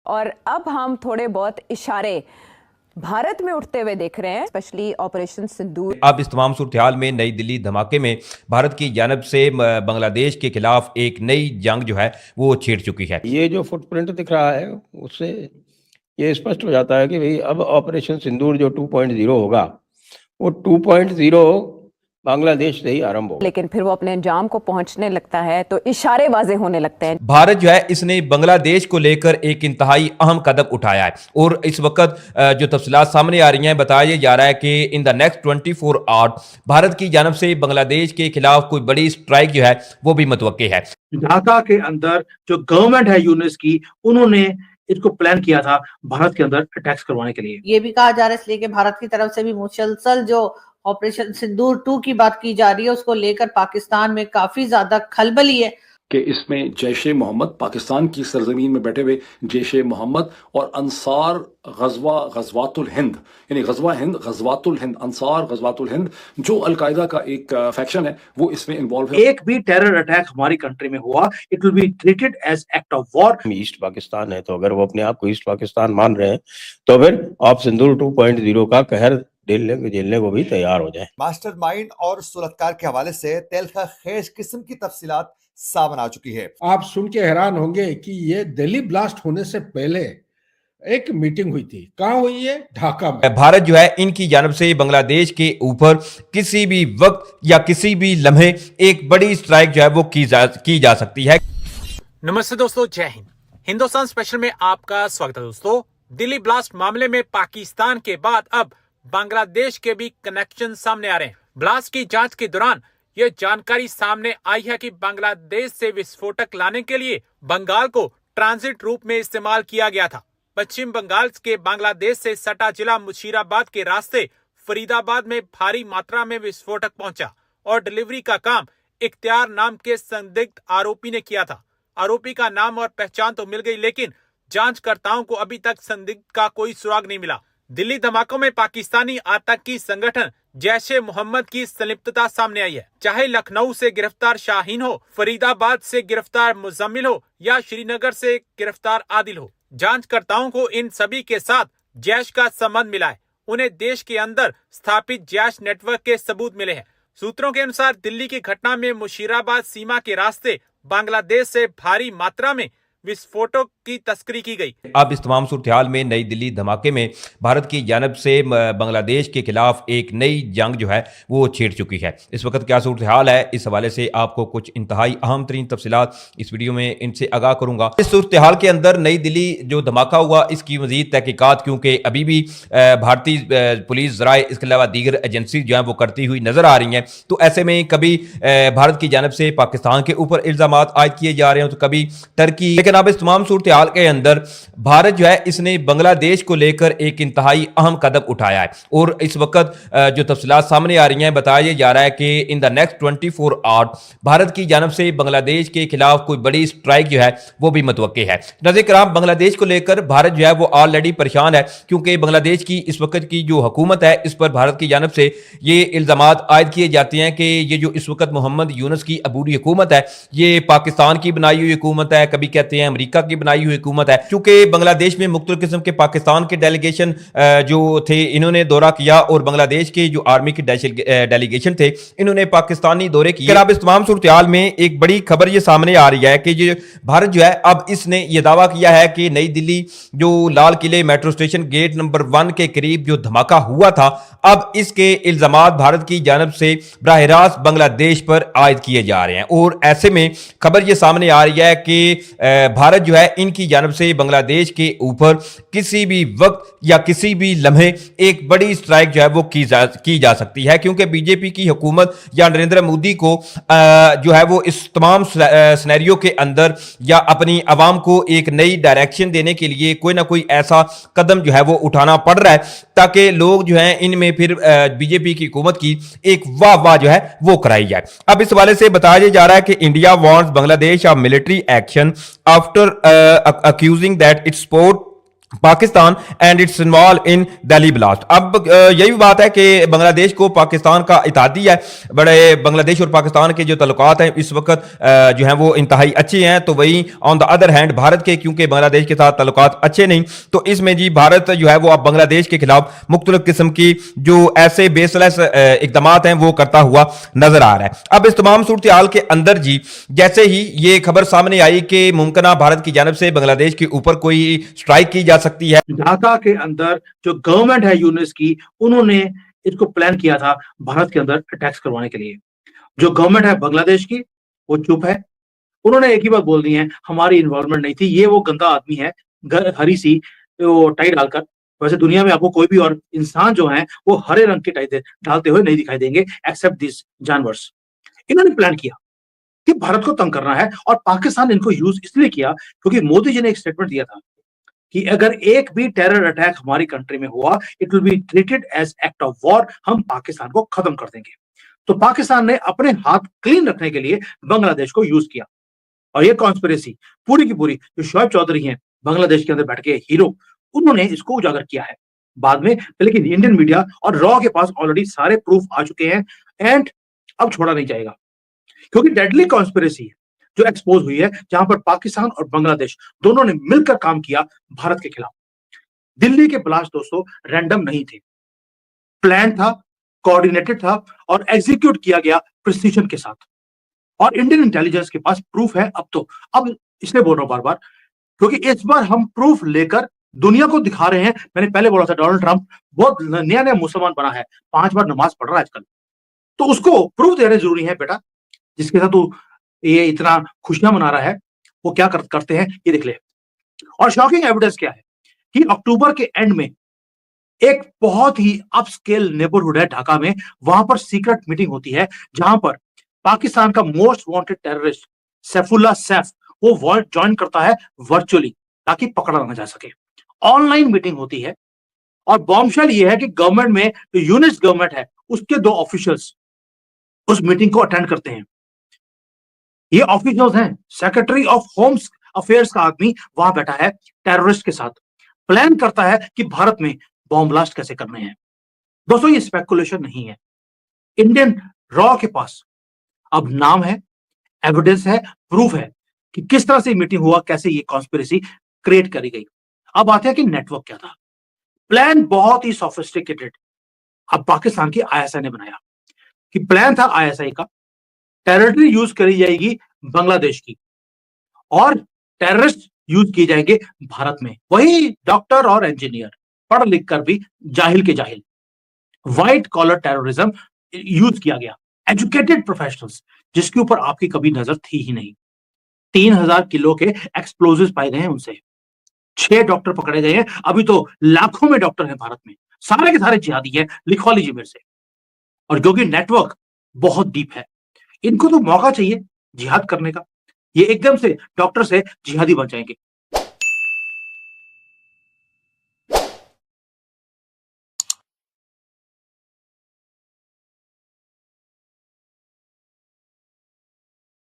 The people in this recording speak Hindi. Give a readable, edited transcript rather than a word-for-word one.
और अब हम थोड़े बहुत इशारे भारत में उठते हुए देख रहे हैं, स्पेशली ऑपरेशन सिंदूर। अब इस तमाम सूरत में नई दिल्ली धमाके में भारत की जानब से बांग्लादेश के खिलाफ एक नई जंग जो है वो छेड़ चुकी है। ये जो फुटप्रिंट दिख रहा है उससे ये स्पष्ट हो जाता है कि भाई अब ऑपरेशन सिंदूर जो 2.0 होगा वो 2.0 बांग्लादेश से ही आरंभ होगा। लेकिन फिर वो अपने अंजाम को पहुंचने लगता है तो इशारे वाजे होने लगते हैं। भारत जो है इसने बांग्लादेश को लेकर एक इंतहाई अहम कदम उठाया है और इस वक्त जो तफसीलात सामने आ रही हैं, बताया जा रहा है कि in the next 24 hours Bharat की जानब से बांग्लादेश के खिलाफ कोई बड़ी स्ट्राइक जो है वो भी मुतवक्के है। ढाका के अंदर जो गवर्नमेंट है यूनिस की, उन्होंने इसको प्लान किया था भारत के अंदर अटैक्स करवाने के लिए। ये भी कहा जा रहा है इसलिए कि भारत की तरफ से भी मुसलसल जो ऑपरेशन सिंदूर 2 की बात की जा रही है उसको लेकर पाकिस्तान में काफी ज्यादा खलबली है कि इसमें जैश-ए मोहम्मद, पाकिस्तान की सरजमीन में बैठे हुए जैश-ए मोहम्मद और अंसार गज़वातुल हिंद, यानी गज़वातुल हिंद, अंसार गज़वातुल हिंद जो अलकायदा का एक फैक्शन है, वो इसमें इन्वॉल्व है। एक भी टेरर अटैक हमारी कंट्री में हुआ, it will be treated as act of war. East Pakistan है, तो अगर वो अपने आप को ईस्ट पाकिस्तान मान रहे हैं तो फिर ऑप सिंदूर 2.0 का कहर झेलने को भी तैयार हो जाए। मास्टरमाइंड और सुलहकार के हवाले से तेलखा खेज किस्म की तफसीलात सामने आ चुकी है। आप सुन के हैरान होंगे कि ये दिल्ली ब्लास्ट होने से पहले एक मीटिंग हुई थी। कहाँ हुई है? ढाका में। भारत जो है इनकी जानब से बांग्लादेश के ऊपर किसी भी वक्त या किसी भी लम्हे एक बड़ी स्ट्राइक जो है वो की जा सकती है। नमस्ते दोस्तों, जय हिंद। हिंदुस्तान स्पेशल में आपका स्वागत है दोस्तों। दिल्ली ब्लास्ट मामले में पाकिस्तान के बाद अब बांग्लादेश के भी कनेक्शन सामने आ रहे हैं। ब्लास्ट की जांच के दौरान यह जानकारी सामने आई है कि बांग्लादेश से विस्फोटक लाने के लिए बंगाल को ट्रांजिट रूप में इस्तेमाल किया गया था। पश्चिम बंगाल के बांग्लादेश से सटा जिला मुशीराबाद के रास्ते फरीदाबाद में भारी मात्रा में विस्फोटक पहुंचा और डिलीवरी का काम इख्तियार नाम के संदिग्ध आरोपी ने किया था। आरोपी का नाम और पहचान तो मिल गई, लेकिन जांचकर्ताओं को अभी तक संदिग्ध का कोई सुराग नहीं मिला। दिल्ली धमाकों में पाकिस्तानी आतंकी संगठन जैश-ए मोहम्मद की संलिप्तता सामने आई है। चाहे लखनऊ से गिरफ्तार शाहीन हो, फरीदाबाद से गिरफ्तार मुजम्मिल हो या श्रीनगर से गिरफ्तार आदिल हो, जांचकर्ताओं को इन सभी के साथ जैश का संबंध मिला है। उन्हें देश के अंदर स्थापित जैश नेटवर्क के सबूत मिले हैं। सूत्रों के अनुसार दिल्ली की घटना में मुशीराबाद सीमा के रास्ते बांग्लादेश से भारी मात्रा में विस्फोटों की तस्करी की गई। अब इस तमाम सूरत में नई दिल्ली धमाके में भारत की जानब से बांग्लादेश के खिलाफ एक नई जंग जो है वो छेड़ चुकी है। इस वक्त क्या सूरत हाल है, इस हवाले से आपको कुछ इंतहाई अहम तरीन तफसीलात इस वीडियो में इनसे आगाह करूंगा। इस सूरत हाल के अंदर नई दिल्ली जो धमाका हुआ इसकी मजीद तहकीकात क्योंकि अभी भी भारतीय पुलिस ज़राए इसके अलावा दीगर एजेंसी जो है वो करती हुई नजर आ रही हैं, तो ऐसे में कभी भारत की जानब से पाकिस्तान के ऊपर इल्जाम आयद किए जा रहे हैं तो कभी टर्की। लेकिन अब इस तमाम सूरत हाल के अंदर भारत जो है इसने बांग्लादेश को लेकर एक इंतहाई अहम कदम उठाया है और इस वक्त जो तफसीलात सामने आ रही हैं, बताया जा रहा है कि in the next 24 hours Bharat की जानब से बांग्लादेश के खिलाफ कोई बड़ी स्ट्राइक जो है वो भी मुतवक्के है। नाज़रीन किराम, बांग्लादेश को लेकर भारत जो है वो ऑलरेडी परेशान है क्योंकि बांग्लादेश की इस वक्त की जो हुकूमत है इस पर भारत की जानब से ये इल्जाम आयद किए जाते हैं कि ये जो इस वक्त मोहम्मद यूनुस की अबूरी हुकूमत है ये पाकिस्तान की बनाई हुई हुकूमत है, कभी कहते हैं अमेरिका की बनाई हुई हुकूमत है। क्योंकि बांग्लादेश में मुख्तलिफ किस्म के पाकिस्तान के डेलीगेशन जो थे इन्होंने दौरा किया और बांग्लादेश के जो आर्मी के डेलीगेशन थे इन्होंने पाकिस्तानी दौरे किए। अब इस तमाम सूरत हाल में एक बड़ी खबर ये सामने आ रही है कि जो भारत जो है अब इसने ये दावा किया है कि नई दिल्ली जो लाल किले मेट्रो स्टेशन गेट नंबर 1 के करीब जो धमाका हुआ था अब इसके इल्जामात भारत की जानब से बराह रास्त बांग्लादेश पर आयद किए जा रहे हैं। और ऐसे में खबर ये सामने आ रही है कि भारत जो है इनकी जानब से बांग्लादेश के ऊपर किसी भी वक्त या किसी भी लम्हे एक बड़ी स्ट्राइक जो है वो की जा सकती है क्योंकि बीजेपी की हुकूमत या नरेंद्र मोदी को जो है वो इस तमाम सिनेरियो के अंदर या अपनी आवाम को एक नई डायरेक्शन देने के लिए कोई ना कोई ऐसा कदम जो है वो उठाना पड़ रहा है ताकि लोग जो है इनमें फिर बीजेपी की हुकूमत की एक वाह जो है वो कराई जाए। अब इस हवाले से बताया जा रहा है कि India wants Bangladesh of military action after accusing that its support Pakistan and it's involve in Delhi blast. अब यही भी बात है कि बांग्लादेश को पाकिस्तान का इत्तेहादी है, बड़े बांग्लादेश और पाकिस्तान के जो तल्लुकात हैं इस वक्त जो हैं वो इंतहाई अच्छे हैं। तो वही on the other hand Bharat के क्योंकि बांग्लादेश के साथ तल्लुकात अच्छे नहीं, तो इसमें जी भारत जो है वो अब बांग्लादेश के खिलाफ मुख्तलिफ किस्म की जो ऐसे बेसलेस इकदाम हैं वो करता हुआ नजर आ रहा है। अब इस तमाम सूरत हाल के अंदर जी जैसे ही ये खबर सामने आई कि मुमकिन भारत की जानब से बांग्लादेश के ऊपर कोई स्ट्राइक की जा सकती है, ढाका के अंदर जो गवर्नमेंट है यूनिस की, उन्होंने इसको प्लान किया था भारत के अंदर अटैक्स करवाने के लिए। जो गवर्नमेंट है बांग्लादेश की वो चुप है, उन्होंने एक ही बात बोल दी है, हमारी इन्वॉल्वमेंट नहीं थी, ये वो गंदा आदमी है हरी सी वो टाई डालकर। वैसे दुनिया में आपको कोई भी और इंसान जो है वो हरे रंग की टाई डालते हुए नहीं दिखाई देंगे एक्सेप्ट दिस जानवर्स। इन्होंने प्लान किया कि भारत को तंग करना है और पाकिस्तान इनको यूज इसलिए किया क्योंकि मोदी जी ने एक स्टेटमेंट दिया था कि अगर एक भी टेरर अटैक हमारी कंट्री में हुआ it will be treated as act of war, हम पाकिस्तान को खत्म कर देंगे। तो पाकिस्तान ने अपने हाथ क्लीन रखने के लिए बांग्लादेश को यूज किया और ये कॉन्स्पिरेसी पूरी की पूरी जो शोएब चौधरी हैं बांग्लादेश के अंदर बैठ के हीरो, उन्होंने इसको उजागर किया है बाद में। लेकिन इंडियन मीडिया और रॉ के पास ऑलरेडी सारे प्रूफ आ चुके हैं एंड अब छोड़ा नहीं जाएगा क्योंकि डेडली कॉन्स्पिरेसी है जो एक्सपोज हुई है, जहां पर पाकिस्तान और बांग्लादेश दोनों ने मिलकर काम किया भारत के खिलाफ। दिल्ली के ब्लास्ट दोस्तों रैंडम नहीं थे, प्लान था, कोऑर्डिनेटेड था और एग्जीक्यूट किया गया प्रिसीजन के साथ। और इंडियन इंटेलिजेंस के पास प्रूफ है अब इसलिए बोल रहा हूं बार बार क्योंकि इस बार हम प्रूफ लेकर दुनिया को दिखा रहे हैं। मैंने पहले बोला था डोनाल्ड ट्रंप बहुत नया नया मुसलमान बना है, 5 बार नमाज पढ़ रहा है आजकल, तो उसको प्रूफ देने जरूरी है बेटा। जिसके साथ तू ये इतना खुशियां मना रहा है वो क्या करते हैं ये देख ले। और शॉकिंग एविडेंस क्या है कि अक्टूबर के एंड में एक बहुत ही अपस्केल नेबरहुड है ढाका में, वहां पर सीक्रेट मीटिंग होती है जहां पर पाकिस्तान का most wanted terrorist Saifullah Saif वो ज्वाइन करता है वर्चुअली ताकि पकड़ा ना जा सके। ऑनलाइन मीटिंग होती है और बॉम्बशेल ये है कि गवर्नमेंट में जो यूनिस गवर्नमेंट है उसके 2 ऑफिशियल्स उस मीटिंग को अटेंड करते हैं। ये ऑफिशियल्स हैं, सेक्रेटरी ऑफ होम अफेयर्स का आदमी वहां बैठा है टेररिस्ट के साथ, प्लान करता है कि भारत में बॉम्ब ब्लास्ट कैसे करने हैं। दोस्तों ये स्पेकुलेशन नहीं है, इंडियन रॉ के पास अब नाम है, एविडेंस है, प्रूफ है कि किस तरह से मीटिंग हुआ, कैसे ये कॉन्स्पिरेसी क्रिएट करी गई। अब आते हैं कि नेटवर्क क्या था। प्लान बहुत ही सोफिस्टिकेटेड अब पाकिस्तान की आईएसआई ने बनाया कि प्लान था आईएसआई का, टेरिटरी यूज करी जाएगी बांग्लादेश की और टेररिस्ट यूज किए जाएंगे भारत में। वही डॉक्टर और इंजीनियर पढ़ लिख कर भी जाहिल के जाहिल, व्हाइट कॉलर टेररिज्म यूज किया गया, एजुकेटेड प्रोफेशनल्स जिसके ऊपर आपकी कभी नजर थी ही नहीं। 3000 किलो के एक्सप्लोजिव्स पाए गए हैं उनसे, 6 डॉक्टर पकड़े गए हैं, अभी तो लाखों में डॉक्टर हैं भारत में, सारे के सारे जिहादी हैं, लिखवा लीजिए मेरे से। और क्योंकि नेटवर्क बहुत डीप है, इनको तो मौका चाहिए जिहाद करने का, ये एकदम से डॉक्टर से जिहादी बन जाएंगे।